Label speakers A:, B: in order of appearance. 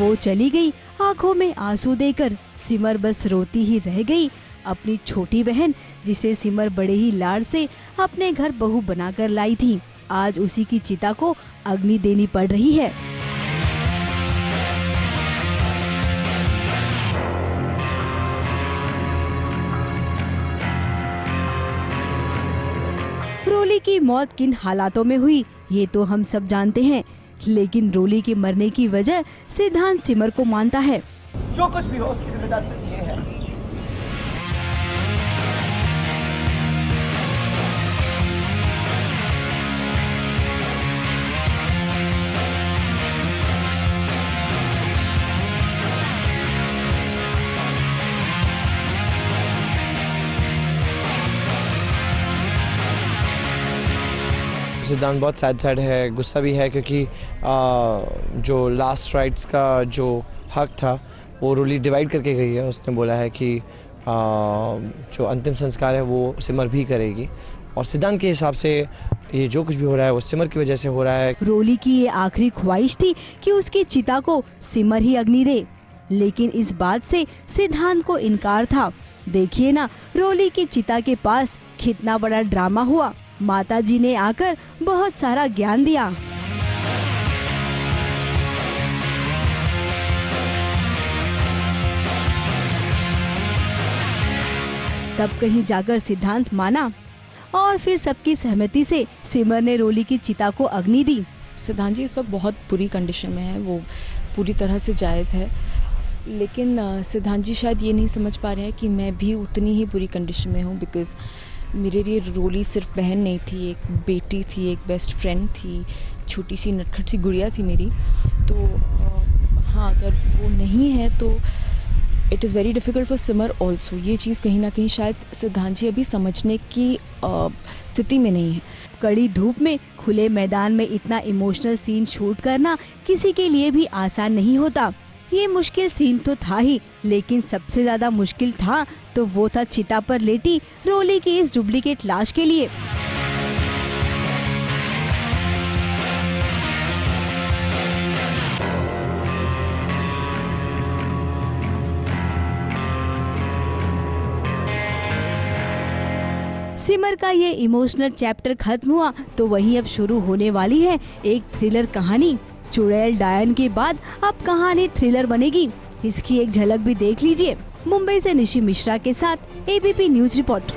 A: वो चली गई आंखों में आंसू देकर। सिमर बस रोती ही रह गई। अपनी छोटी बहन जिसे सिमर बड़े ही लाड से अपने घर बहू बनाकर लाई थी, आज उसी की चिता को अग्नि देनी पड़ रही है। रोली की मौत किन हालातों में हुई ये तो हम सब जानते हैं, लेकिन रोली के मरने की वजह सिद्धांत सिमर को मानता है।
B: जो कुछ भी हो उसकी जिम्मेदारी सिर्फ ये है।
C: सिद्धांत बहुत सैड है, गुस्सा भी है, क्योंकि जो लास्ट राइट्स का जो हक था वो रोली डिवाइड करके गई है। उसने बोला है कि जो अंतिम संस्कार है वो सिमर भी करेगी, और सिद्धांत के हिसाब से ये जो कुछ भी हो रहा है वो सिमर की वजह से हो रहा है।
A: रोली की ये आखिरी ख्वाहिश थी कि उसकी चिता को सिमर ही अग्नि दे, लेकिन इस बात से सिद्धांत को इनकार था। देखिए ना, रोली की चिता के पास कितना बड़ा ड्रामा हुआ। माताजी ने आकर बहुत सारा ज्ञान दिया। तब कहीं जाकर सिद्धांत माना और फिर सबकी सहमति से सिमर ने रोली की चिता को अग्नि दी।
D: सिद्धांत जी इस वक्त बहुत बुरी कंडीशन में है, वो पूरी तरह से जायज़ है, लेकिन सिद्धांत जी शायद ये नहीं समझ पा रहे हैं कि मैं भी उतनी ही बुरी कंडीशन में हूँ। बिकॉज मेरे लिए रोली सिर्फ बहन नहीं थी, एक बेटी थी, एक बेस्ट फ्रेंड थी, छोटी सी नटखट सी गुड़िया थी मेरी। तो हाँ, अगर वो नहीं है तो it is very difficult for Simar also. ये चीज़ कहीं ना कहीं शायद सिद्धांत जी अभी समझने की स्थिति में नहीं है।
A: कड़ी धूप में खुले मैदान में इतना इमोशनल सीन शूट करना किसी के लिए भी आसान नहीं होता। ये मुश्किल सीन तो था ही, लेकिन सबसे ज्यादा मुश्किल था तो वो था चिता पर लेटी रोली की इस डुप्लीकेट लाश के लिए। सिमर का ये इमोशनल चैप्टर खत्म हुआ तो वहीं अब शुरू होने वाली है एक थ्रिलर कहानी। चुड़ैल डायन के बाद अब कहानी थ्रिलर बनेगी, इसकी एक झलक भी देख लीजिए। मुंबई से निशी मिश्रा के साथ एबीपी न्यूज रिपोर्ट।